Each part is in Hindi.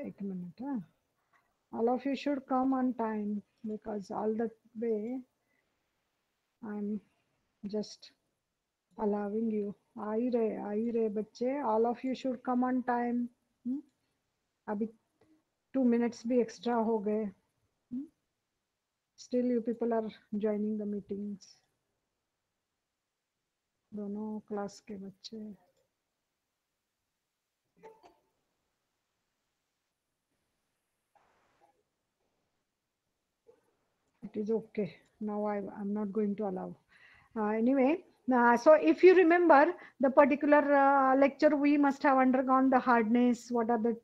एक मिनट, हाँ. All of you should come on time because all the way I'm just allowing you. आ ही रहे बच्चे. All of you should come on time. अभी 2 minutes भी extra हो गए. Still you people are joining the meetings. दोनों क्लास के बच्चे. It is okay. Now I'm not going to allow. Anyway, so if you remember the particular lecture, we must have undergone the hardness, what are the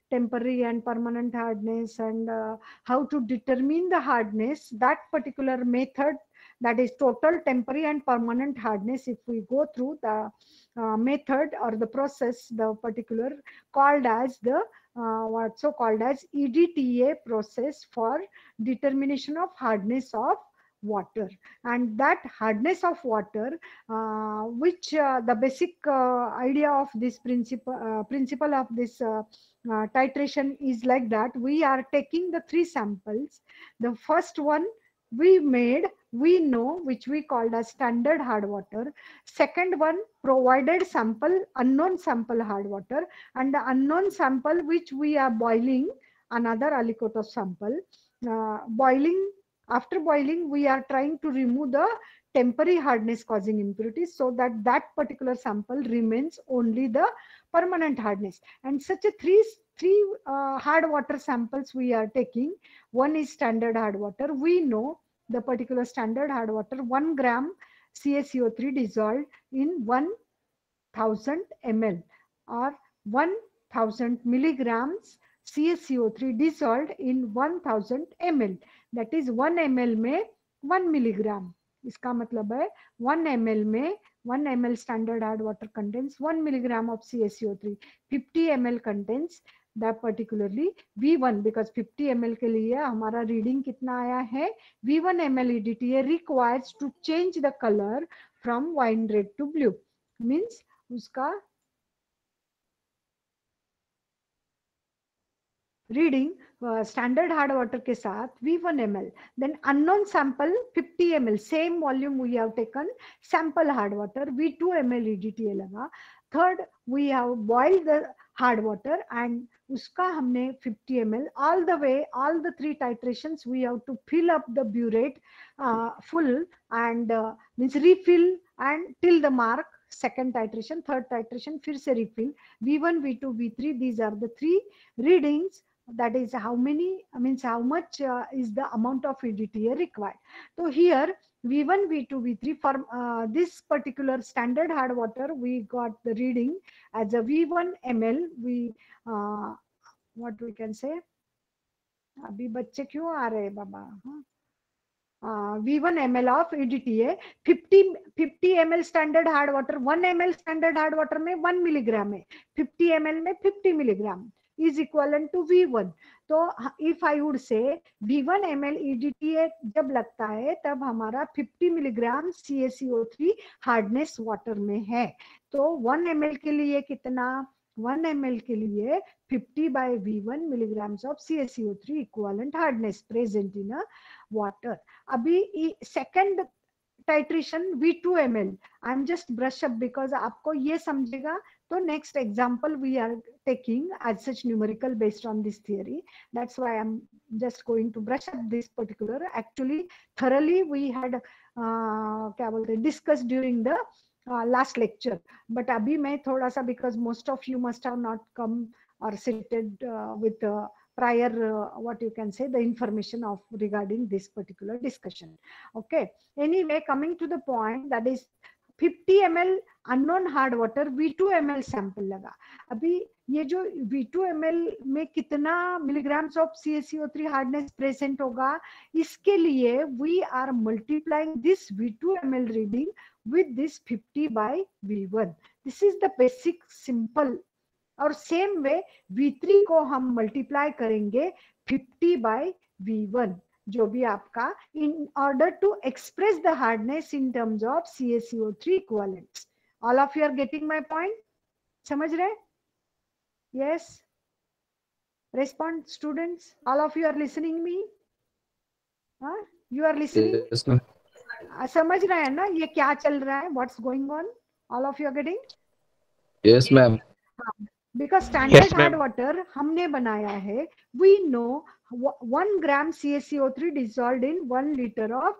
temporary and permanent hardness, and how to determine the hardness, that particular method, that is total, temporary and permanent hardness. If we go through the method or the process, the particular called as the what so called as EDTA process for determination of hardness of water. And that hardness of water, which the basic idea of this principle of this titration is like that. We are taking the 3 samples. The first one we know, which we called as standard hard water. Second one, provided sample, unknown sample hard water, and the unknown sample which we are boiling, another aliquot of sample. Boiling, after boiling, we are trying to remove the temporary hardness causing impurities, so that that particular sample remains only the permanent hardness. And such a three hard water samples we are taking. One is standard hard water. We know the particular standard hard water, 1 gram CaCO3 dissolved in 1000 ml, or 1000 milligrams CaCO3 dissolved in 1000 ml. That is 1 ml में 1 milligram. इसका मतलब है 1 ml में 1 ml standard hard water contains 1 milligram of CaCO3. 50 ml contains that particularly V1, because 50 ml के लिए हमारा रीडिंग कितना आया है, V1 ml EDTA requires to change the color from wine red to blue. Means उसका रीडिंग स्टैंडर्ड हार्ड वाटर के साथ V1 ml, then unknown sample 50 ml, same volume we have taken sample hard water, V2 ml EDTA लगा. Third, we have boiled the hard water and उसका हमने 50 ml. All the way, all the 3 titrations we have to fill up the burette full, and means refill and till the mark. Second titration, third titration, फिर से refill. V1, V2, V3, these are the 3 readings. That is how many, means how much is the amount of EDTA required. So here V1, V2, V3 for this particular standard hard water, we got the reading as a V1 ml. We what we can say, अभी बच्चे क्यों आ रहे हैं बाबा, V1 ml of EDTA. 50 ml standard hard water, 1 ml standard hard water में 1 milligram है, 50 ml में 50 milligram is equivalent to V1. तो if I would say V1 ml EDTA जब लगता है तब हमारा 50 milligram CaCO3 hardness water में है. तो 1 ml के लिए कितना, 1 ml के लिए 50 by V1 milligrams of CaCO3 equivalent hardness present in a water. अभी second titration V2 ml. I'm just brush up because आपको ये समझेगा. तो next example we are taking as such numerical based on this theory. That's why I'm just going to brush up this particular. Actually thoroughly we had क्या बोलते हैं, discussed during the last lecture. But अभी मैं थोड़ा सा, because most of you must have not come or seated with prior what you can say, the information of regarding this particular discussion. Okay, anyway, coming to the point, that is 50 ml unknown hard water, V2 ml sample लगा. अभी ये जो V2 ml में कितना milligrams of CaCO3 hardness present होगा, इसके लिए we are multiplying this V2 ml reading with this 50 by V1. This is the basic simple. और सेम वे V3 को हम मल्टीप्लाई करेंगे 50 बाय V1, जो भी आपका, in order to express the hardness in terms of CaCO3 equivalents. All of you are getting my point? समझ रहे? Yes. Respond, students. All of you are listening me? You are listening? Yes, ma'am. समझ रहे हैं ना ये क्या चल रहा है? What's going on? All of you are getting? Yes, ma'am. Because standard Yes, hard ma'am. water हमने बनाया है. We know 1 gram CaCO3 dissolved in 1 liter of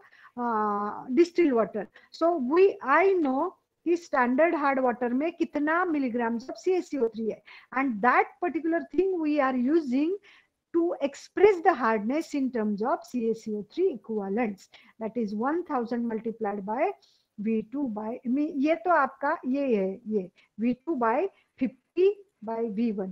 distilled water. So I know कि standard hard water में कितना milligrams of CaCO3 है, and that particular thing we are using to express the hardness in terms of CaCO3 equivalents. That is 1000 multiplied by V2 by ये तो आपका ये है ये V2 by 50 by V1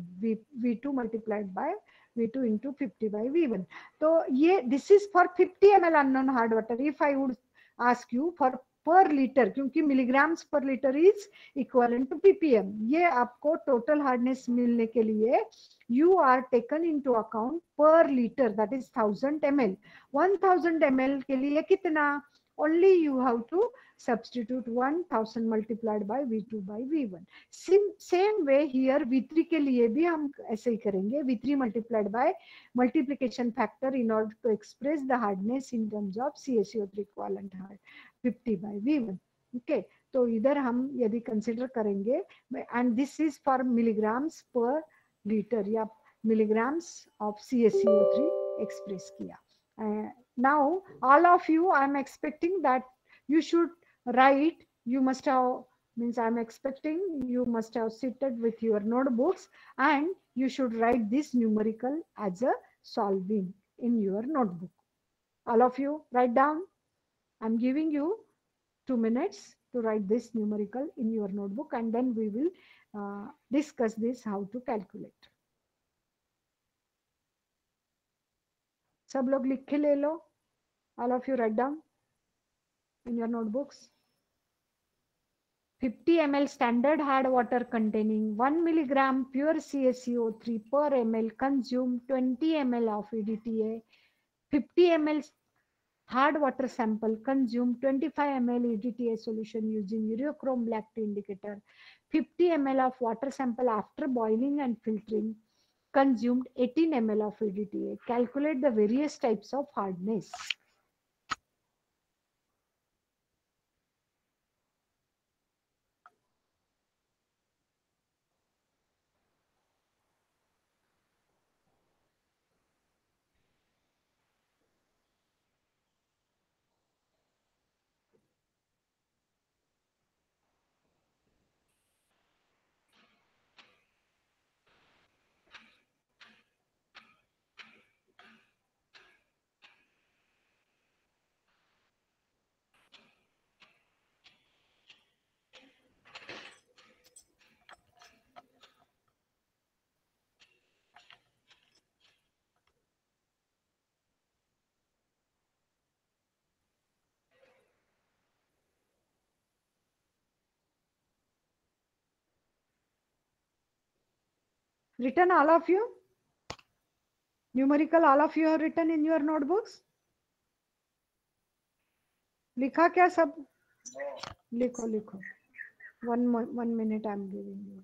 V2 multiplied by V2 into 50 by V1. तो ये this is for 50 ml unknown hard water. If I would ask you for per liter, क्योंकि milligrams per liter is equivalent to ppm, ये आपको total hardness मिलने के लिए you are taken into account per liter, that is 1000 ml. 1000 ml के लिए कितना? Only you have to substitute 1000 multiplied by V2 by V1. Same way here V3 के लिए भी हम ऐसे ही करेंगे. V3 multiplied by multiplication factor in order to express the hardness in terms of CaCO3 equivalent hard 50 by V1. Okay, तो इधर हम यदि कंसिडर करेंगे, and this is for milligrams per liter या milligrams of CaCO3 express किया. Now all of you, I am expecting that you should write. You must have, means I am expecting you must have seated with your notebooks and you should write this numerical as a solving in your notebook. All of you write down. I'm giving you 2 minutes to write this numerical in your notebook, and then we will discuss this how to calculate. सब लोग लिख के ले लो. All of you write down in your notebooks. 50 ml standard hard water containing 1 milligram pure CaCO3 per ml consume 20 ml of EDTA. 50 ml hard water sample consume 25 ml EDTA solution using ureochrome black tea indicator. 50 ml of water sample after boiling and filtering consumed 18 ml of EDTA. Calculate the various types of hardness. Written all of you? Numerical all of you have written in your notebooks? लिखा क्या सब? लिखो लिखो. One minute I am giving you.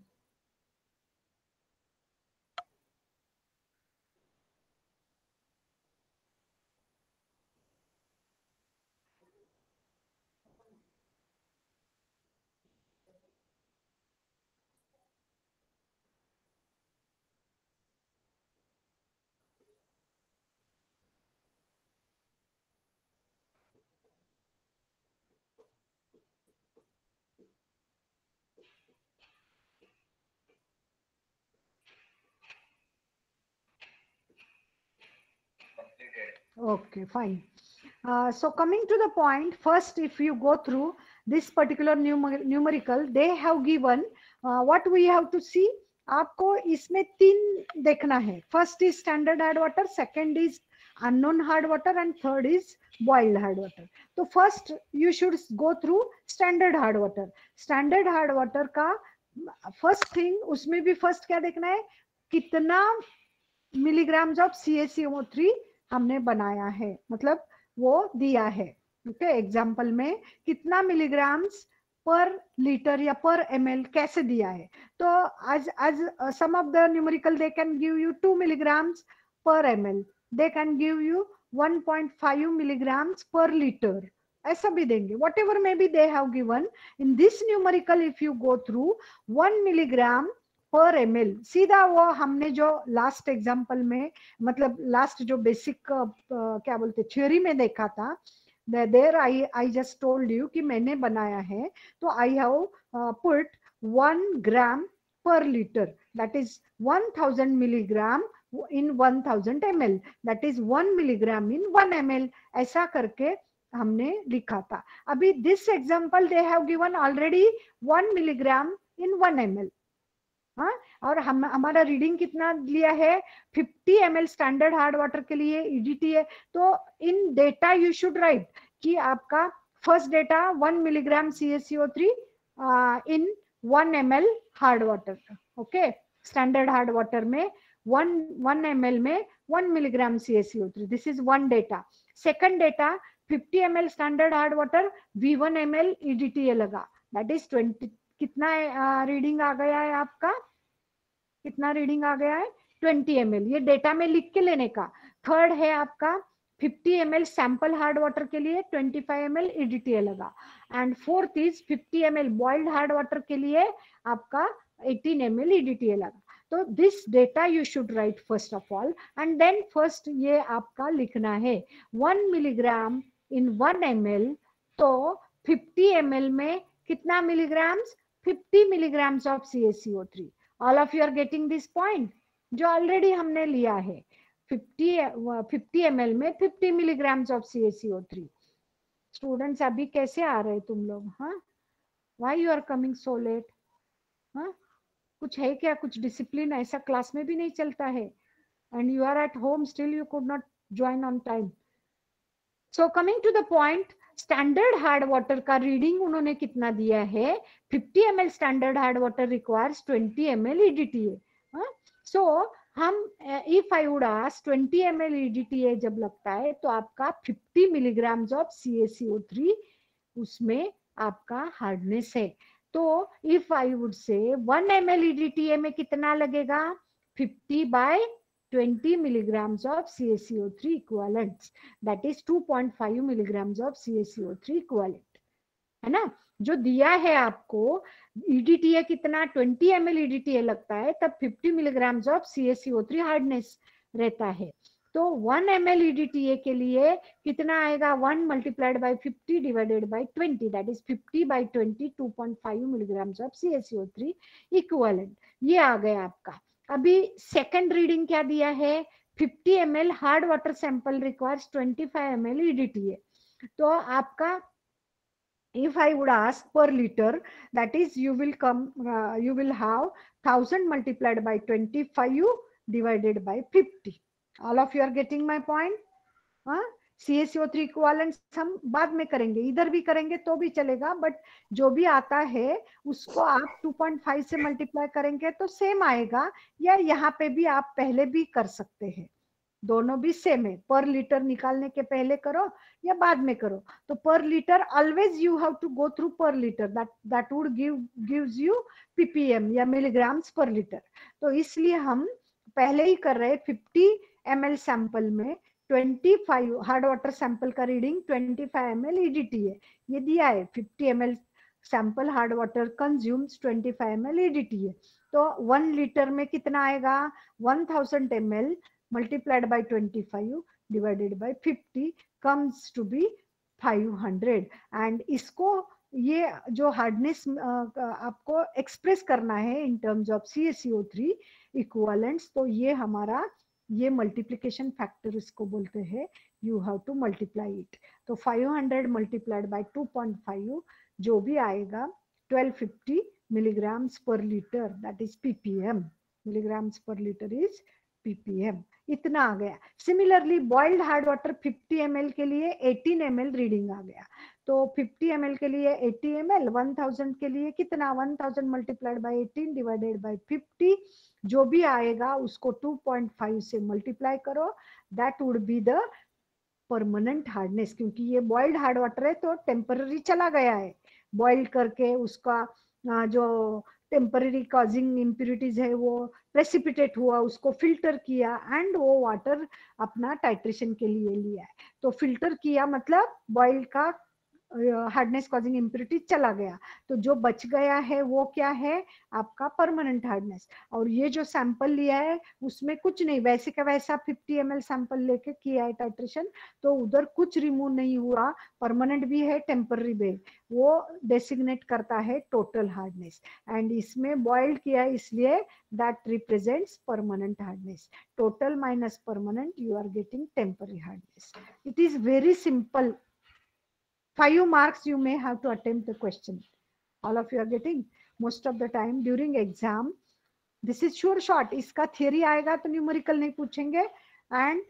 Okay, fine. So coming to the point, first if you go through this particular numerical, they have given what we have to see. आपको इसमें 3 देखना है. First is standard hard water, second is unknown hard water, and third is boiled hard water. तो first you should go through standard hard water. Standard hard water का first thing, उसमें भी first क्या देखना है? कितना मिलीग्राम्स ऑफ CaCO3 हमने बनाया है, मतलब वो दिया है. ओके, एग्जाम्पल में कितना मिलीग्राम्स पर लीटर या पर ml कैसे दिया है. तो as some of the numerical they can give you 2 milligrams per ml, they can give you 1.5 milligrams per liter, ऐसा भी देंगे. whatever maybe they have given in this numerical, if you go through 1 milligram per ml, सीधा वो हमने जो लास्ट एग्जांपल में, मतलब लास्ट जो बेसिक क्या बोलते थ्योरी में देखा था, there I just told you कि मैंने बनाया है, तो I have put 1 gram per liter, that is 1000 milligram in 1000 ml, that is 1 milligram in 1 ml, ऐसा करके हमने लिखा था. अभी this example they have given already 1 milligram in 1 ml. हाँ, और हमारा रीडिंग कितना लिया है, 50 ml स्टैंडर्ड हार्ड वाटर के लिए EDTA. तो इन डेटा यू शुड राइट कि आपका फर्स्ट डेटा 1 मिलीग्राम CaCO3 इन 1 ml hard water. Okay, standard hard water में 1 ml में 1 milligram CaCO3, this is one data. Second data 50 ml standard hard water, V1 ml EDTA लगा, दैट इज 20. कितना रीडिंग आ गया है आपका, कितना रीडिंग आ गया है, 20 ml. ये डेटा में लिख के लेने का. थर्ड है आपका 50 ml सैंपल हार्ड वाटर के लिए 25 ml EDTA लगा. And fourth is 50 ml boiled hard water के लिए आपका 18 ml EDTA लगा. तो this data you should write first of all, and then first ये आपका लिखना है 1 मिलीग्राम इन 1 ml. तो 50 ml में कितना milligrams, 50 milligrams of CaCO3. All of you are getting this point, जो ऑलरेडी हमने लिया है. 50 ml में 50 milligrams of CaCO3. स्टूडेंट्स अभी कैसे आ रहे तुम लोग, हाँ? Why you are coming so late? हाँ, कुछ है क्या, कुछ डिसिप्लिन ऐसा क्लास में भी नहीं चलता है. And you are at home still you could not join on time. So coming to the point, standard hard water का रीडिंग उन्होंने कितना दिया है, 50 ml standard hard water requires 20 ml EDTA. सो हम if I would ask 20 ml EDTA जब लगता है तो आपका 50 milligrams ऑफ CaCO3 उसमें आपका हार्डनेस है. तो if I would say 1 ml EDTA में कितना लगेगा, 50/20 milligrams of CaCO3 equivalents, that is 2.5 milligrams of CaCO3 equivalent, है ना. जो दिया है आपको EDTA कितना 20 ml EDTA लगता है, तब 50 milligrams of CaCO3 हार्डनेस रहता है. तो 1 ml EDTA के लिए कितना आएगा, 1 multiplied by 50 divided by 20, that is 50/20, 2.5 milligrams of CaCO3 equivalent. ये आ गया आपका. अभी सेकंड रीडिंग क्या दिया है, 50 ml hard water sample requires 25 ml EDTA. तो आपका if I would ask per liter, that is you will have 1000 multiplied by 25 divided by 50. All of you are getting my point? CaCO3 equivalent हम बाद में करेंगे, इधर भी करेंगे तो भी चलेगा, बट जो भी आता है उसको आप 2.5 से मल्टीप्लाई करेंगे तो सेम आएगा, या यहाँ पे भी आप पहले भी कर सकते हैं, दोनों भी सेम है. पर लीटर निकालने के पहले करो या बाद में करो. तो per litre always you have to go through per litre, that would gives you ppm या मिलीग्राम्स पर लीटर. तो इसलिए हम पहले ही कर रहे 50 ml सैंपल में 25 हार्ड वाटर सैंपल का रीडिंग 25 ml EDTA ये दिया है. 50 ml sample hard water consumes 25 ml EDTA. तो 1 लीटर में कितना आएगा, 1000 ml multiplied by 25 divided by 50 comes to be 500. And इसको ये जो हार्डनेस आपको एक्सप्रेस करना है इन टर्म्स ऑफ CaCO3 इक्विवेलेंट्स, तो ये हमारा ये मल्टीप्लिकेशन फैक्टर इसको बोलते हैं, you have to multiply it. तो 500 मल्टीप्लाइड बाय 2.5 जो भी आएगा 1250 milligrams per liter, that is ppm. milligrams per liter is ppm. इतना आ गया. Similarly boiled hard water 50 ml के लिए 18 ml रीडिंग आ गया. तो 50 ml के लिए 80 ml, 1000 के लिए कितना, 1000 मल्टीप्लाइड बाय 18 डिवाइडेड बाय 50, जो भी आएगा उसको 2.5 से मल्टीप्लाई करो, that would be the permanent hardness. क्योंकि ये बॉइल्ड हार्ड वाटर है तो टेम्पररी चला गया है, बॉइल करके उसका जो टेम्पररी कॉजिंग इम्प्यूरिटीज है वो प्रेसिपिटेट हुआ, उसको फिल्टर किया एंड वो वाटर अपना टाइट्रेशन के लिए लिया है। तो फिल्टर किया मतलब बॉइल का हार्डनेस कॉजिंग इम्प्यूरिटी चला गया, तो जो बच गया है वो क्या है, आपका परमानेंट हार्डनेस। और ये जो सैंपल लिया है उसमें कुछ नहीं, वैसे का वैसा 50 ml सैंपल लेके किया है टाइट्रेशन, तो उधर कुछ रिमूव नहीं हुआ, परमानेंट भी है टेम्पररी भी, वो डेसिग्नेट करता है टोटल हार्डनेस। एंड इसमें बॉइल्ड किया है इसलिए that represents permanent hardness. Total minus permanent, you are getting temporary hardness. It is very simple. 5 marks you may have to attempt the question. All of you are getting most of the time during exam. This is sure shot. इसका theory आएगा तो numerical नहीं पूछेंगे, and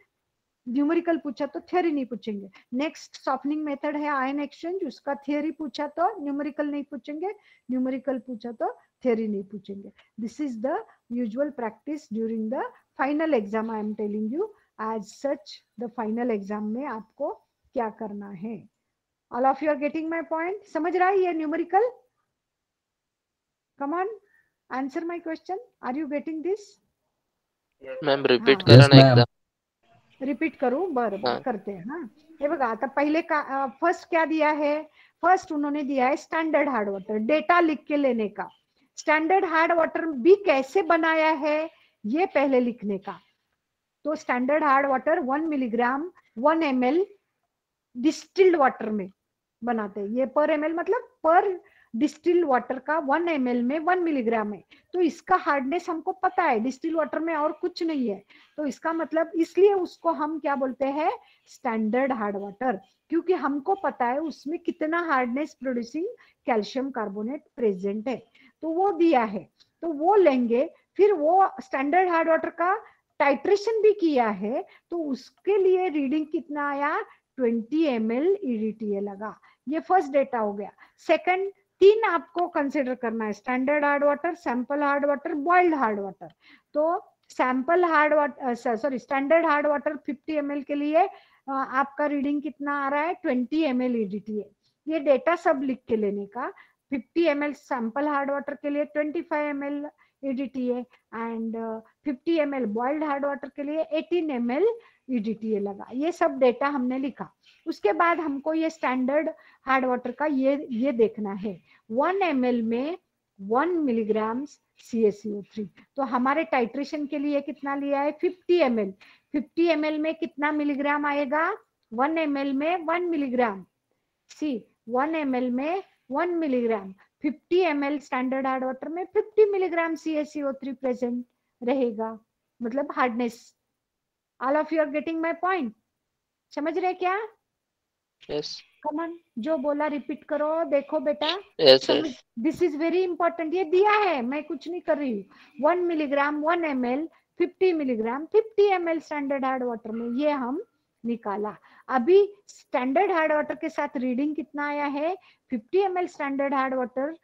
न्यूमेरिकल पूछा तो थ्योरी नहीं पूछेंगे. नेक्स्ट सॉफ्टनिंग मेथड है आयन एक्सचेंज, उसका थ्योरी पूछा तो न्यूमेरिकल नहीं पूछेंगे, न्यूमेरिकल पूछा तो थ्योरी नहीं पूछेंगे. This is the usual practice during the final exam. I am telling you as such, the final exam में आपको क्या करना है. All of you are getting my point. समझ रहा है ये numerical? Come on, answer my question. Are you getting this? Ma'am repeat Yes, करा ना ma'am. एकदा. रिपीट करू? बरं हा. बरं करते हैं. हाँ, हे बघा आता पहले का फर्स्ट क्या दिया है, फर्स्ट उन्होंने दिया है स्टैंडर्ड हार्ड वाटर. डेटा लिख के लेने का, स्टैंडर्ड हार्ड वाटर भी कैसे बनाया है ये पहले लिखने का. तो standard hard water 1 milligram 1 ml distilled water में बनाते हैं. ये पर ml मतलब पर डिस्टिल्ड वाटर का 1 ml में 1 मिलीग्राम है. तो इसका हार्डनेस हमको पता है, डिस्टिल्ड वाटर में और कुछ नहीं है, तो इसका मतलब इसलिए उसको हम क्या बोलते हैं, स्टैंडर्ड हार्ड वाटर, क्योंकि हमको पता है उसमें कितना hardness producing calcium carbonate present है. तो वो दिया है, तो वो लेंगे. फिर वो स्टैंडर्ड हार्ड वाटर का टाइट्रेशन भी किया है, तो उसके लिए रीडिंग कितना आया, 20 ml EDTA लगा. ये फर्स्ट डेटा हो गया. सेकंड, 3 आपको कंसिडर करना है, standard hard water, sample hard water, boiled hard water. तो sample hard water, sorry standard hard water 50 ml के लिए आपका रीडिंग कितना आ रहा है, 20 ml EDTA. ये डेटा सब लिख के लेने का. 50 ml सैंपल हार्ड वाटर के लिए 25 ml EDTA and 50 ml boiled hard water के लिए 18 ml EDTA लगा. ये सब डेटा हमने लिखा. उसके बाद हमको ये स्टैंडर्ड हार्ड वाटर का ये देखना है, 1 ml में 1 मिलीग्राम CaCO3. तो हमारे टाइट्रेशन के लिए कितना लिया है, 50 ml. 50 ml में कितना मिलीग्राम आएगा, 1 ml में 1 मिलीग्राम. सी 1 ml में 1 milligram. 50 ml standard hard water में 50 मिलीग्राम CaCO3 प्रेजेंट रहेगा, मतलब hardness. All of you are getting my point. समझ रहे क्या? यस कमन, जो बोला रिपीट करो. देखो बेटा, यस समझ, yes. This is very important. ये दिया है, मैं कुछ नहीं कर रही हूँ. 1 milligram 1 ml 50 milligram 50 ml standard hard water में, ये हम निकाला. अभी स्टैंडर्ड हार्ड वाटर के साथ रीडिंग कितना आया है, 50 ml standard hard water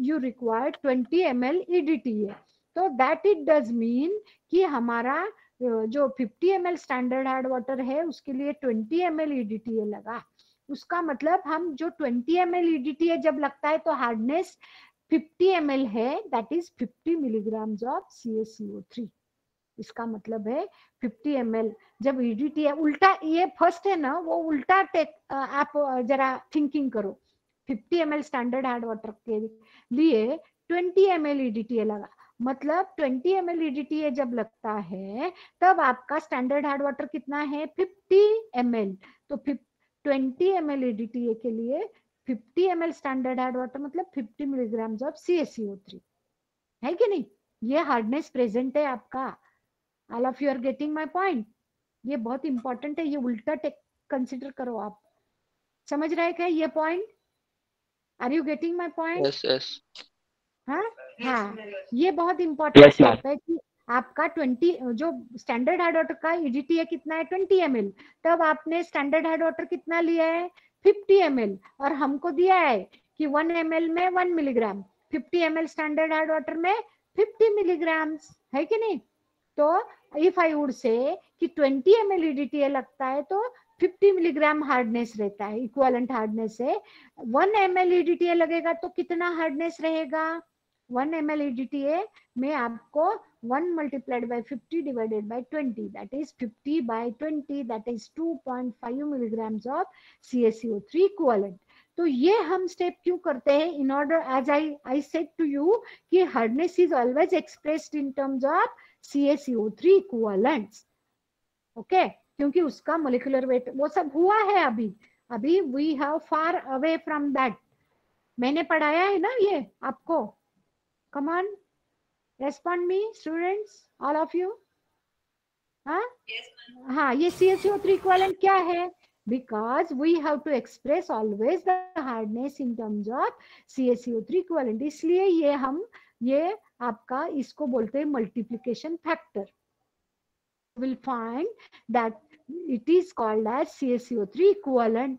you require 20 ml EDTA. तो दैट इट डज मीन कि हमारा जो 50 ml स्टैंडर्ड हार्ड वाटर है उसके लिए 20 ml EDTA लगा. उसका मतलब हम जो 20 ml EDTA जब लगता है तो हार्डनेस 50 ml है, that is 50 milligram of CaCO3. इसका मतलब है 50 ml. जब EDTA उल्टा, ये फर्स्ट है ना, वो उल्टा आप जरा थिंकिंग करो. 50 ml स्टैंडर्ड हार्ड वाटर के लिए 20 ml EDTA लगा, मतलब 20 ml EDTA जब लगता है तब आपका स्टैंडर्ड हार्ड वाटर कितना है, 50 ml. तो 20 ml EDTA के लिए 50 ml स्टैंडर्ड हार्ड वाटर मतलब 50 मिलीग्राम ऑफ CaCO3 है कि नहीं. ये हार्डनेस प्रेजेंट है आपका. All of you are getting my point. ये बहुत इंपॉर्टेंट है, ये उल्टा कंसिडर करो आप. समझ रहे क्या ये point? Are you getting my point? Yes yes. हाँ हाँ, ये बहुत इंपॉर्टेंट स्टेप है कि आपका 20 जो स्टैंडर्ड हार्ड वाटर का EDTA कितना है, 20 ml. तब आपने स्टैंडर्ड हार्ड वाटर कितना लिया है, 50 ml. और हमको दिया है कि 1 ml में 1 milligram, 50 ml standard hard water में 50 मिलीग्राम, है कि नहीं. तो इफ आई वुड से कि 20 ml EDTA लगता है तो 50 मिलीग्राम हार्डनेस रहता है, इक्विवेलेंट हार्डनेस है। 1 ml EDTA लगेगा तो कितना हार्डनेस रहेगा? 1 ml EDTA में आपको 1 multiplied by 50 divided by 20, that is 50 by 20, that is 2.5 milligrams of CaCO3 equivalent. तो ये हम स्टेप क्यों करते हैं? In order, as I said to you कि hardness is always expressed in terms of CaCO3 equivalents, okay, क्योंकि उसका मोलिकुलर वेट वो सब हुआ है अभी, अभी we have far away from that. मैंने पढ़ाया है ना ये आपको। Come on, respond me students, all of you. हाँ हाँ, ये CaCO3 इक्विवेलेंट क्या है? Because we have to express always the hardness in terms of CaCO3 equivalent, इसलिए ये आपका इसको बोलते हैं multiplication factor. Will find that it is called as CaCO3 equivalent,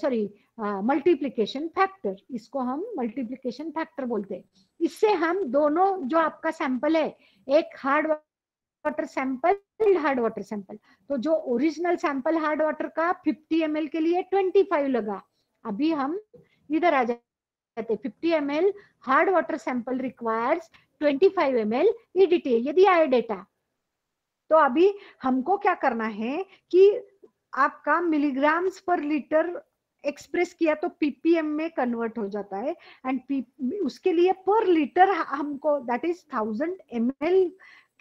sorry multiplication factor, इसको हम मल्टीप्लिकेशन फैक्टर बोलते हैं। इससे हम दोनों जो आपका सैंपल है, एक hard water sample, hard water sample, तो जो ओरिजिनल सैंपल हार्ड वाटर का 50 ml के लिए 25 लगा, अभी हम इधर आ जाते, 50 ml hard water sample requires 25 ml EDTA, यदि आए डेटा। तो अभी हमको क्या करना है कि आपका मिलीग्राम्स पर लीटर एक्सप्रेस किया तो ppm में कन्वर्ट हो जाता है, एंड उसके लिए पर लीटर हमको दैट इज 1000 ml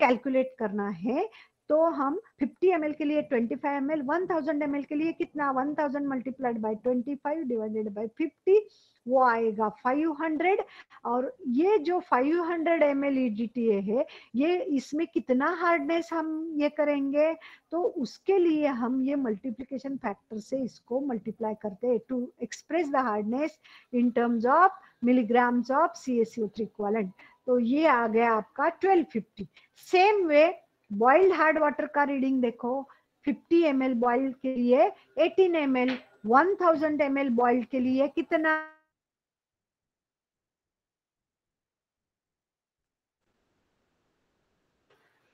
कैलकुलेट करना है। तो हम 50 ml के लिए 25 ml, 1000 ml के लिए कितना? 1000 मल्टीप्लाइड बाय 25 डिवाइडेड बाय 50, वो आएगा 500। और ये जो 500 ml EDTA है, ये इसमें कितना हार्डनेस हम ये करेंगे? तो उसके लिए हम ये मल्टीप्लिकेशन फैक्टर से इसको मल्टीप्लाई करते हैं to express the hardness in terms of milligrams of CaCO3 equivalent. तो ये आ गया आपका 1250। Same way boiled hard water का रीडिंग देखो, 50 ml बॉइल्ड के लिए 18 ml, 1000 ml बॉइल्ड के लिए कितना?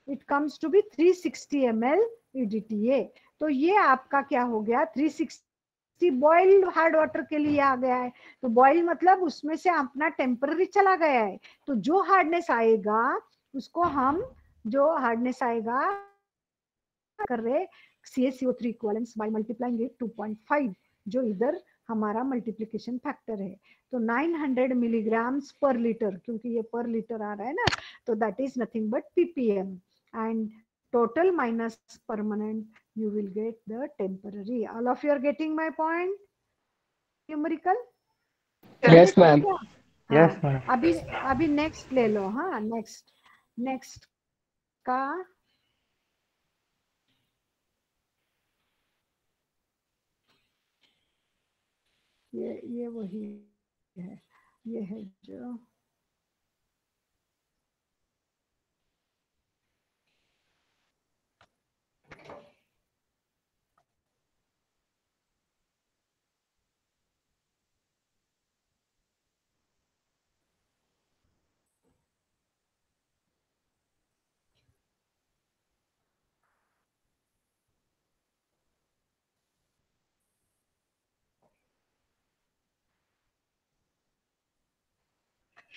It comes to be 360 ml EDTA। तो ये आपका क्या हो गया? 360 बॉइल्ड हार्ड वाटर के लिए आ गया है। तो बॉइल मतलब उसमें से अपना टेम्पररी चला गया है, तो जो हार्डनेस आएगा उसको हम, जो हार्डनेस आएगा कर रहे CaCO3 equivalents by multiplying it 2.5, जो इधर हमारा मल्टीप्लिकेशन फैक्टर है। तो 900 मिलीग्राम्स पर लीटर, क्योंकि ये पर लीटर आ रहा है ना, तो that is nothing but ppm, and total minus permanent, you will get the temporary. All of you are getting my point? Numerical? Yes, ma'am. Yes, ma'am. अभी नेक्स्ट ले लो। हाँ, नेक्स्ट का ये वही है, ये है जो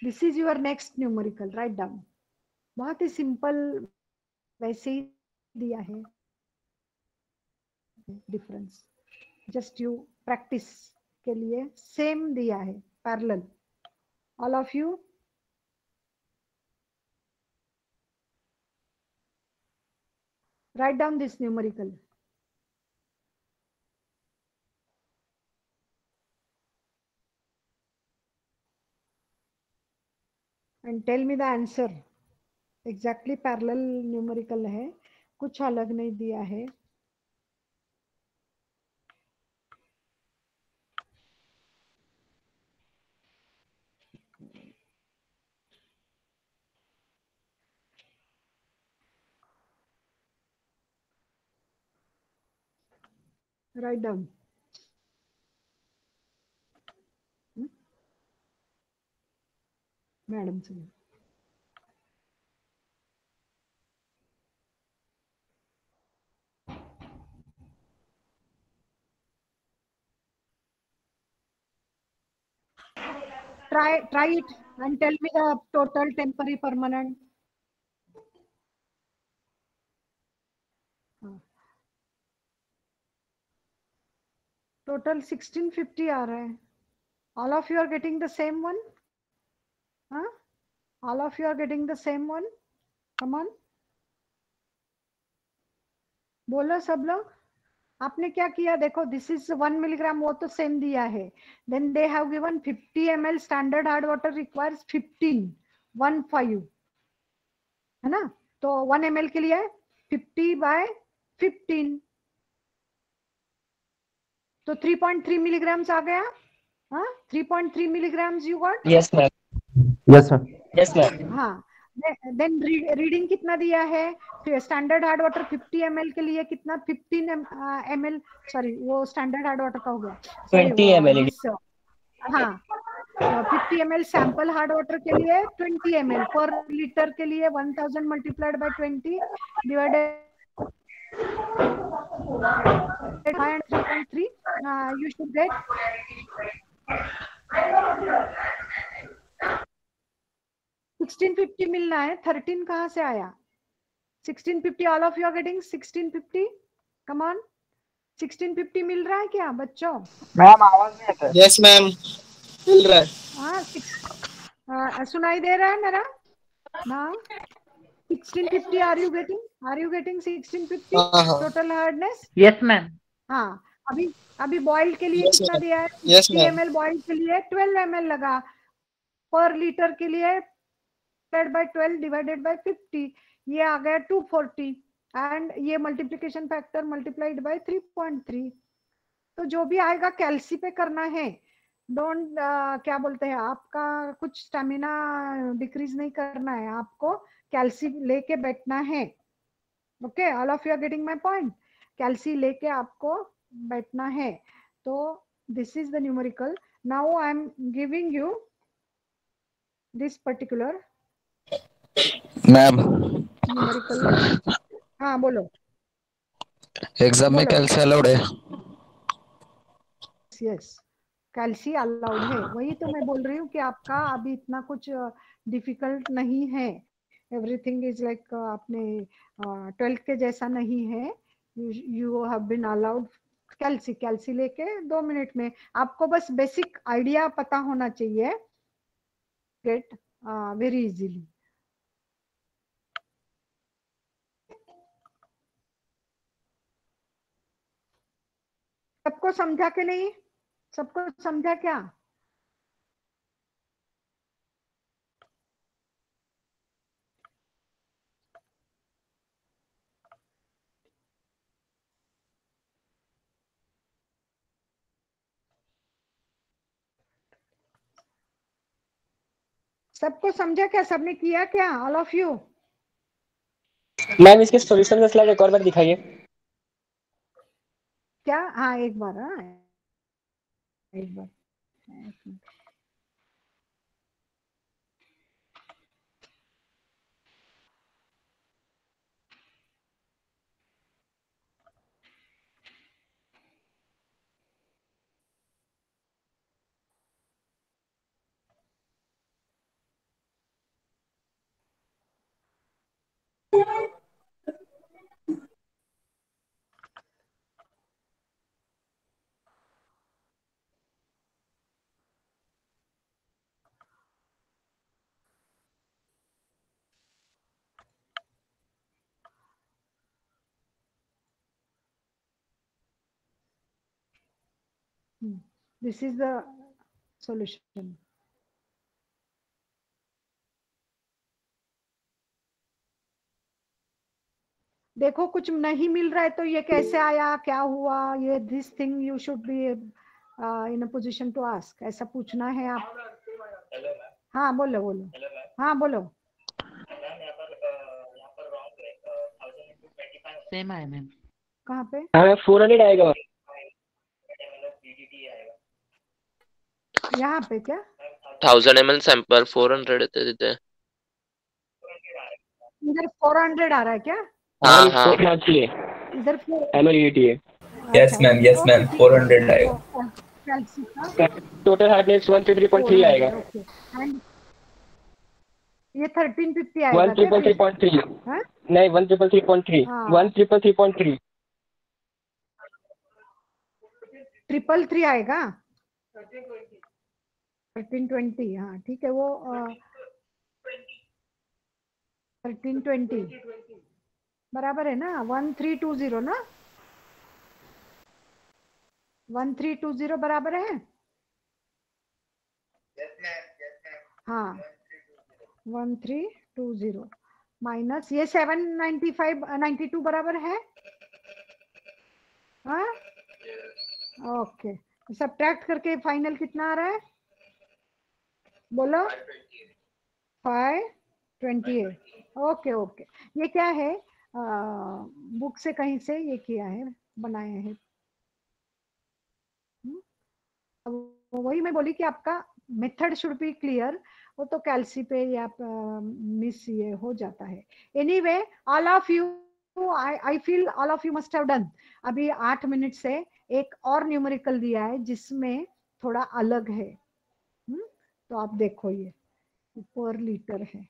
this is your next numerical, write down. बहुत ही सिंपल वैसे ही दिया है, डिफरेंस जस्ट यू प्रैक्टिस के लिए सेम दिया है, parallel. All of you write down this numerical and tell me the answer। Exactly parallel numerical है, कुछ अलग नहीं दिया है। Write down. मैडम से try it and tell me the total temporary permanent. Total 1650 आ रहा है. All of you are getting the same one? Huh? All of you are getting the same one? Come on. बोलो सब लोग. आपने क्या किया देखो, दिस इज 1 मिलीग्राम, वो तो सेम दिया है. Then they have given 50 ml standard hard water requires 15 है ना. तो 1 ml के लिए 50/15, तो 3.3 मिलीग्राम्स आ गया. हाँ, 3.3 milligrams you got. Yes, ma'am. Yes, ma'am. Yes, ma'am. हाँ. देन रीडिंग कितना दिया है. स्टैंडर्ड हार्ड वाटर 50 ml के लिए कितना, 15 ml, सॉरी वो स्टैंडर्ड हार्ड वाटर का हो गया, 20 ml. हाँ. 50 ml सैंपल हार्ड वाटर के लिए 20 ml पर लीटर के लिए 1000 multiplied by 20 divided 3.3, you should get 1650 मिलना है. 13 कहाँ से आया. 1650, all of you are getting 1650. Come on, 1650 मिल रहा है क्या बच्चों. मैम आवाज नहीं आता. Yes, ma'am. मिल रहा है. हाँ, सुनाई दे रहा है मेरा ना. 1650 are you getting 1650 total hardness. Yes ma'am. हाँ. अभी बॉइल्ड के लिए Yes, कितना ma'am. दिया है. Yes, 50 ma'am. ml बॉइल्ड के लिए 12 ml लगा. पर लीटर के लिए बाय 12 डिवाइडेड बाय 50, ये आ गया 240 एंड ये मल्टीप्लिकेशन फैक्टर मल्टीप्लाइड बाय 3.3. तो जो भी आएगा कैल्सी पे करना है. डोंट क्या बोलते हैं, आपका कुछ स्टेमिना डिक्रीज नहीं करना है, आपको कैल्सी लेके बैठना है. Okay, all of you are getting my point. Calci लेके आपको बैठना है. So this is the numerical. Now I am giving you this particular ma'am numerical. हाँ बोलो. एग्जाम में कैल्सी अलाउड है. यस, कैल्सी अलाउड है. वही तो मैं बोल रही हूँ कि आपका अभी इतना कुछ डिफिकल्ट नहीं है. एवरीथिंग इज लाइक आपने 12th के जैसा नहीं है. यू हैव बीन अलाउड कैल्सी लेके 2 मिनट में. आपको बस बेसिक आइडिया पता होना चाहिए. Get very easily. सबको समझा के नहीं, सबको समझा क्या. सबको समझा क्या, सबने किया क्या, ऑल ऑफ यू. मैम इसके सॉल्यूशन का स्लाइड एक और बार दिखाइए. क्या. हाँ एक बार. हाँ एक बार. This is the solution. देखो कुछ नहीं मिल रहा है तो ये कैसे आया, क्या हुआ, ये this thing you should be in a position to ask. ऐसा पूछना है आप. हाँ बोलो बोलो. हाँ बोलो. सेम है मैम. कहाँ पे. हाँ 400 आएगा. यहाँ पे क्या 1000 ml सैंपल 400 देते हैं. इधर 400 आ रहा है क्या. हाँ हाँ चाहिए इधर MLET है. Yes, ma'am. Yes, ma'am. 400 आएगा. कैल्शियम का टोटल हार्डनेस 133.3 आएगा। ओके, एंड ये 1350 आएगा क्या? 133.3 हाँ नहीं 133.3 हाँ 133.3 333 आएगा 1320। हाँ ठीक है, वो 1320 बराबर है ना, 1320 ना, 1320 बराबर है। हाँ 1320 माइनस ये 795 92 बराबर है। हाँ ओके, सब्ट्रैक्ट करके फाइनल कितना आ रहा है बोलो? 528। ओके ओके, ये क्या है, बुक से कहीं से ये किया है, बनाया है। अब वही मैं बोली कि आपका मेथड शुड बी क्लियर, वो तो कैल्सी पे या मिस ये हो जाता है। Anyway all of you, I feel all of you must have done. अभी 8 मिनट से एक और न्यूमेरिकल दिया है जिसमें थोड़ा अलग है। तो आप देखो, ये पर लीटर है।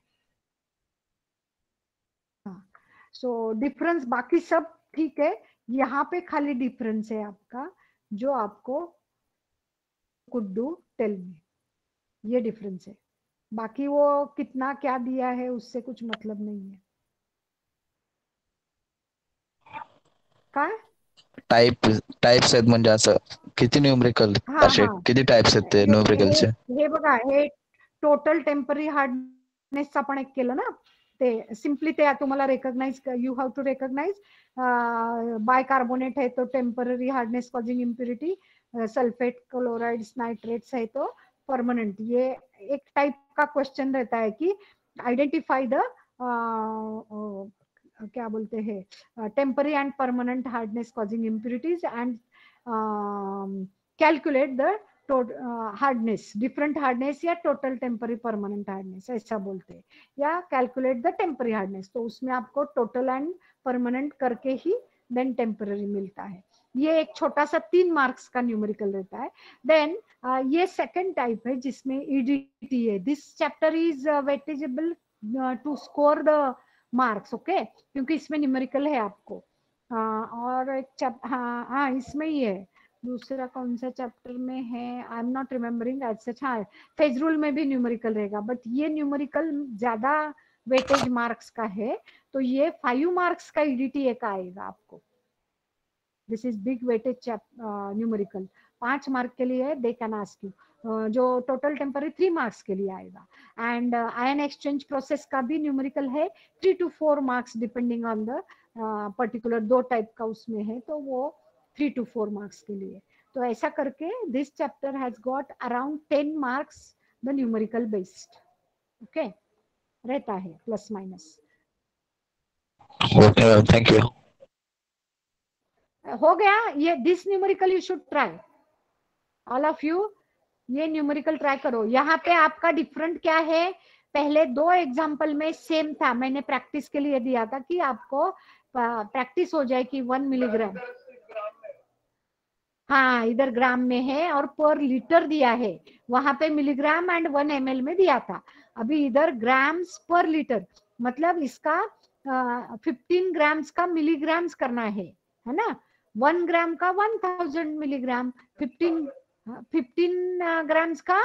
हाँ, सो डिफरेंस बाकी सब ठीक है, यहाँ पे खाली डिफरेंस है आपका, जो आपको कुड डू टेल मी, ये डिफरेंस है। बाकी वो कितना क्या दिया है उससे कुछ मतलब नहीं है। काय टाइप्स आहेत म्हणजे असं किती न्यूमरिकल हाँ असे हाँ, किती टाइप्स आहेत ते न्यूमरिकलचे? हे बघा, हे टोटल टेम्पररी हार्डनेस आपण एक केलं ना, ते सिम्पली ते तुम्हाला recognise, you have to recognise bicarbonate है तो temporary hardness causing impurity, sulphate chlorides nitrates है तो परमानेंट। ये एक टाइप का क्वेश्चन रहता है कि आइडेंटिफाई द क्या बोलते हैं temporary and permanent hardness causing impurities and calculate the hardness, different hardness या टोटल टेम्पररी परमानेंट हार्डनेस ऐसा बोलते हैं, या कैलकुलेट द टेम्पररी हार्डनेस। तो उसमें आपको टोटल एंड परमानेंट करके ही देन टेम्पररी मिलता है। ये एक छोटा सा 3 मार्क्स का न्यूमेरिकल रहता है। देन ये सेकंड टाइप है जिसमें ईडीटी है। This chapter is weightageable to score the marks, okay, क्योंकि इसमें न्यूमेरिकल है आपको। और एक हाँ हाँ इसमें ही है, दूसरा कौन सा चैप्टर में है I am not remembering as such. हाँ, फेज रूल में भी न्यूमेरिकल रहेगा, बट ये न्यूमेरिकल ज्यादा वेटेज मार्क्स का है, तो ये 5 मार्क्स का ईडीटी एक आएगा आपको। This is big weightage numerical, 5 mark के लिए है, दे कैन आस्क यू। जो टोटल टेम्पररी 3 मार्क्स के लिए आएगा। एंड आयन एक्सचेंज प्रोसेस का भी न्यूमेरिकल है, 3 to 4 marks depending on the particular, 2 type का उसमें है, तो वो 3 to 4 मार्क्स के लिए। तो ऐसा करके this chapter has got around 10 marks the numerical based, okay, रहता है plus minus. Okay thank you. हो गया ये, this numerical you should try, all of you ये न्यूमेरिकल ट्राई करो। यहाँ पे आपका डिफरेंट क्या है, पहले 2 एग्जाम्पल में सेम था, मैंने प्रैक्टिस के लिए दिया था कि आपको प्रैक्टिस हो जाए कि 1 मिलीग्राम, हाँ इधर ग्राम में है, और पर लीटर दिया है, वहां पे मिलीग्राम एंड 1 ml में दिया था। अभी इधर ग्राम्स पर लीटर, मतलब इसका 15 ग्राम्स का मिलीग्राम्स करना है ना, 1 ग्राम का 1000 मिलीग्राम, 15 ग्राम्स का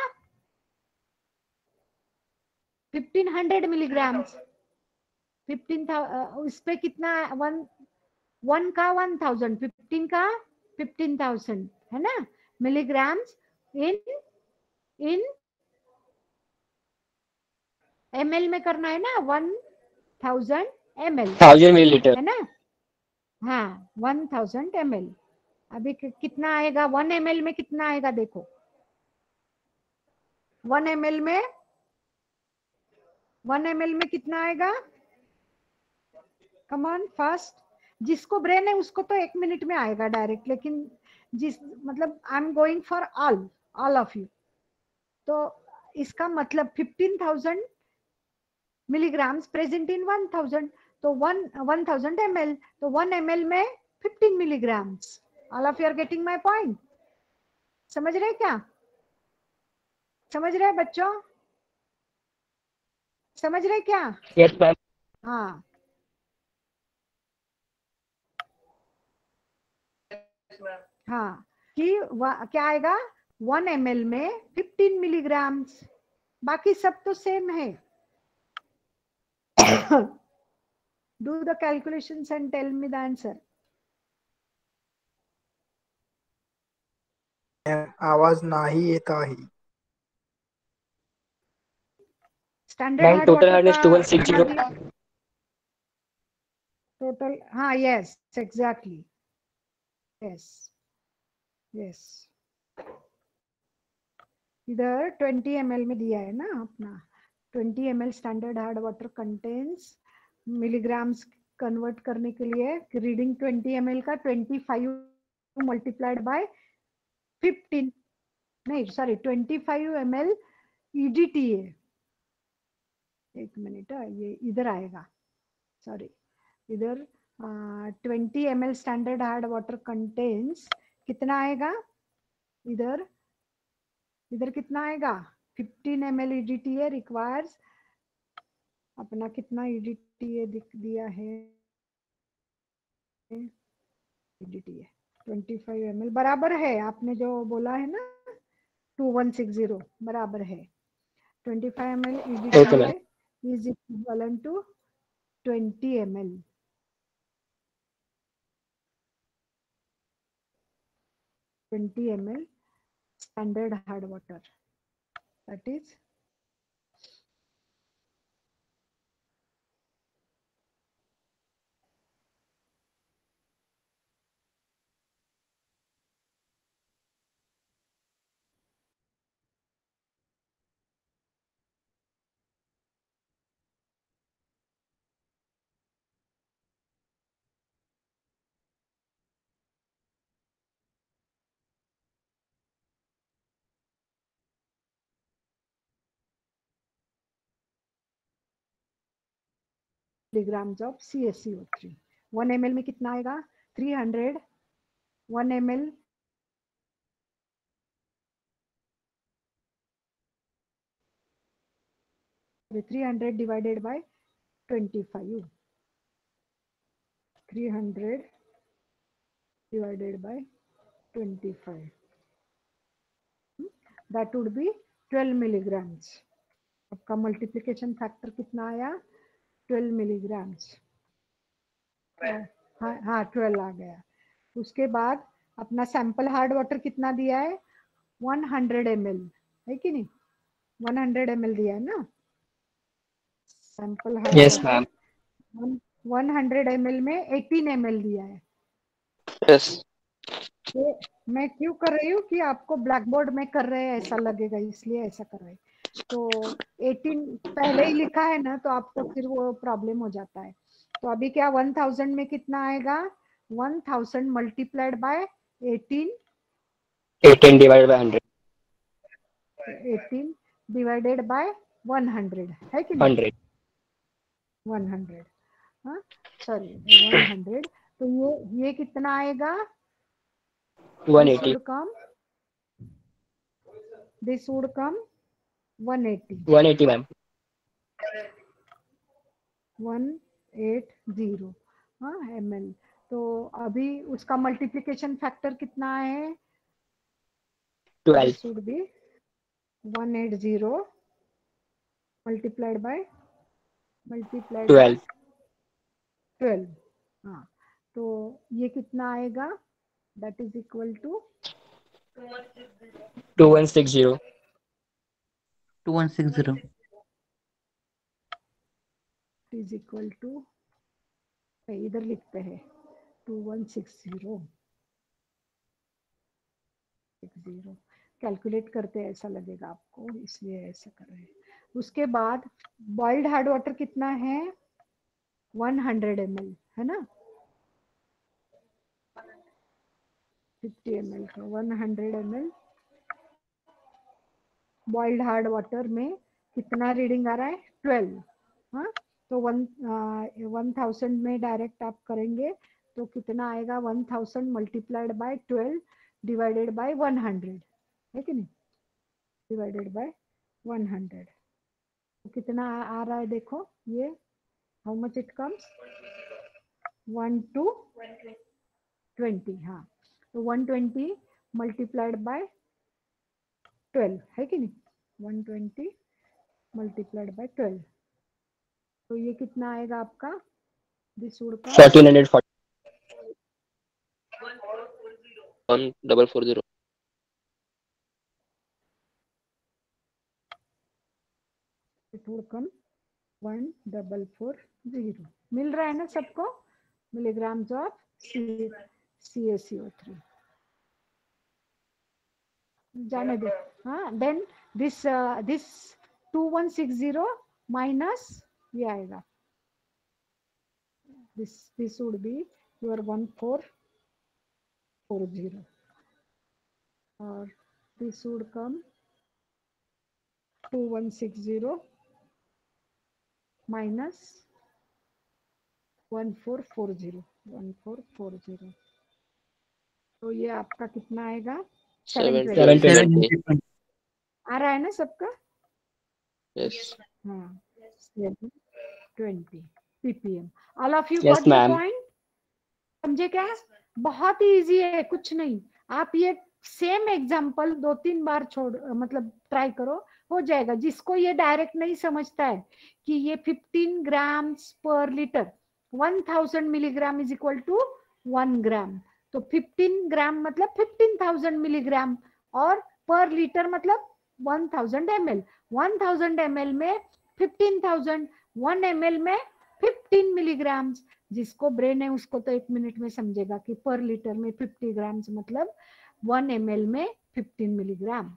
1500 मिलीग्राम, 15 उस पे कितना, 1 का 1000, 15 का 15000 है ना, मिलीग्राम्स इन ml में करना है ना, 1000 ml 1000 मिलीलीटर है ना, हाँ 1000 ml। अभी कितना आएगा 1 ml में, कितना आएगा देखो, 1 ml में 1 ml में कितना आएगा, कम ऑन फास्ट, जिसको ब्रेन है उसको तो 1 मिनट में आएगा डायरेक्ट, लेकिन जिस मतलब I am going for all of you, तो इसका मतलब 15,000 मिलीग्राम्स प्रेजेंट इन 1000, तो 1000 ml, तो 1 ml में 15 milligrams. All of you are getting my point? समझ रहे क्या? समझ रहे बच्चों? समझ रहे क्या? Yes ma'am. हाँ, हाँ, कि क्या आएगा 1 ml में 15 मिलीग्राम, बाकी सब तो सेम है. Do the calculations and tell me the answer. आवाज नाही येत आहे. Standard ma'am hard total water hardness का 2160। टोटल, हाँ, यस, एग्जैक्टली, यस, यस. इधर 20 ml में दिया है ना अपना. 20 ml standard hard water contains milligrams convert करने के लिए रीडिंग 20 ml का 25 मल्टीप्लाइड बाय 15, नहीं सॉरी 25 ml EDTA. एक मिनट, ये इधर आएगा, सॉरी, इधर 20 ml standard hard water contains कितना आएगा इधर, इधर कितना आएगा 15 ml EDTA रिक्वायर्स, अपना कितना EDTA दिया है, EDTA 25 ml बराबर है, आपने जो बोला है ना 2160 बराबर है. 25 ml okay ma'am. EDTA is equivalent to 20 ml. 20 ml standard hard water, that is milligrams of CaCO3. 1 ml में कितना आएगा 300. 1 ml 300 divided by 25. 300 divided by 25. That would be 12 milligrams. आपका मल्टीप्लिकेशन फैक्टर कितना आया 12 मिलीग्राम्स. हाँ 12 आ गया. उसके बाद अपना सैंपल हार्ड वाटर कितना दिया है 100 ml है कि नहीं, 100 ml दिया है ना sample hard yes water. Ma'am. 100 ml में 18 ml दिया है. Yes. ये मैं क्यों कर रही हूँ कि आपको ब्लैक बोर्ड में कर रहे हैं ऐसा लगेगा, इसलिए ऐसा कर रहे हैं. तो 18 पहले ही लिखा है ना, तो आपको फिर वो प्रॉब्लम हो जाता है. तो अभी क्या 1000 में कितना आएगा 1000 multiplied by 18, 18 divide by 100। 18 divided by 100 है कि नहीं 100। 100, हाँ सॉरी 100. तो ये कितना आएगा 180। this would come 180. 180 मैम। 180 हाँ ml. तो अभी उसका मल्टीप्लिकेशन फैक्टर कितना है 12। this would be 180 multiplied by 12। 12. हाँ, तो ये कितना आएगा that is equal to 2160। 2160. is equal to, इधर लिखते हैं 2160. कैलकुलेट करते हैं ऐसा लगेगा आपको, इसलिए ऐसा कर रहे हैं. उसके बाद बॉइल्ड हार्ड वाटर कितना है 100 ml है ना 50 ml का 100 ml बॉइल्ड हार्ड वाटर में कितना रीडिंग आ रहा है 12. हाँ, तो 1000 में डायरेक्ट आप करेंगे तो कितना आएगा 1000 मल्टीप्लाइड बाय 12 डिवाइडेड बाय 100 है कि नहीं, डिवाइडेड बाय 100, तो कितना आ रहा है देखो ये, how much it comes, 1 to 20, हाँ, तो 120 मल्टीप्लाइड बाय 12 है कि नहीं, 120 मल्टीप्लाइड बाय 12, तो ये कितना आएगा आपका, this would come 1440. 1440. It would come 1440, मिल रहा है ना सबको, मिलीग्राम्स ऑफ CaCO3, जाने दे, हाँ, देन दिस 2160 माइनस ये आएगा, this would be your 1440, और this would come 2160 minus 1440, तो ये आपका कितना आएगा, 720 720. आ रहा है ना सबका, Yes. हाँ, 720 ppm. All of you Yes, got the ma'am. Point, समझे क्या, बहुत ही इजी है, कुछ नहीं, आप ये सेम एग्जांपल 2-3 बार छोड़ मतलब ट्राई करो, हो जाएगा। जिसको ये डायरेक्ट नहीं समझता है कि ये 15 ग्राम्स पर litre, 1000 milligram is equal to 1 gram, तो 15 ग्राम मतलब 15,000 मिलीग्राम, और पर लीटर मतलब 1000 ml, 1000 ml में 15,000, 1 ml में 15 मिलीग्राम। जिसको ब्रेन है उसको तो 1 मिनट में समझेगा कि पर लीटर में 50 ग्राम्स मतलब 1 ml में 15 मिलीग्राम,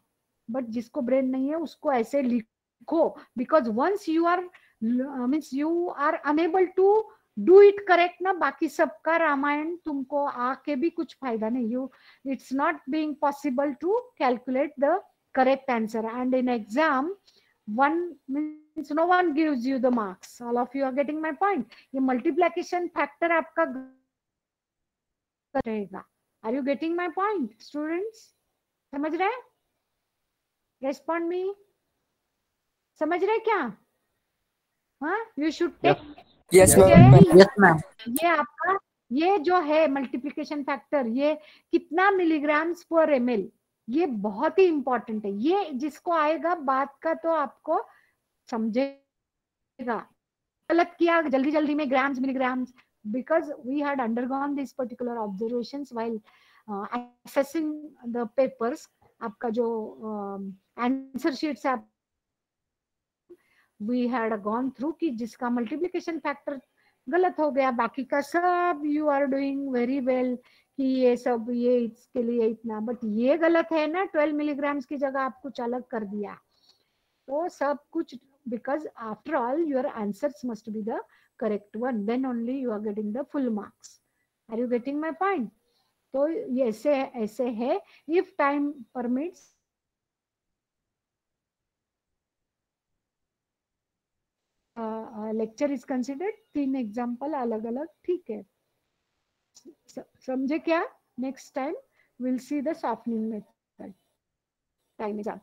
बट जिसको ब्रेन नहीं है उसको ऐसे लिखो, because once you are means you are unable to do it correct ना, बाकी सबका रामायण तुमको आके भी कुछ फायदा नहीं, you it's not being possible to calculate the correct answer, and in exam one means no one gives you the marks. All of you are getting my point. ये multiplication factor आपका रहेगा. Are you getting my point, students? समझ रहे? Respond me. समझ रहे क्या? हाँ, you should take. Yes, ma'am. Yes, ma'am. ये आपका ये जो है मल्टीप्लिकेशन फैक्टर, ये कितना मिलीग्राम्स पर ml, ये बहुत ही इंपॉर्टेंट है। ये जिसको आएगा बात का तो आपको समझेगा, गलत किया जल्दी जल्दी में grams milligrams, because we had undergone these particular observations while assessing the papers. आपका जो आंसर शीट्स आप we had gone through कि जिसका मल्टीप्लिकेशन फैक्टर गलत हो गया, बाकी का सब you are doing very well कि ये सब ये इसके लिए इतना, बट ये गलत है ना, 12 मिलीग्राम्स की जगह आप कुछ अलग कर दिया, तो सब कुछ, because after all your answers must be the correct one, then only you are getting the full marks. Are you getting my point? तो ये ऐसे है, if time permits lecture is considered, 3 example अलग अलग, ठीक है, समझे क्या? Next time will see the softening method, time is up.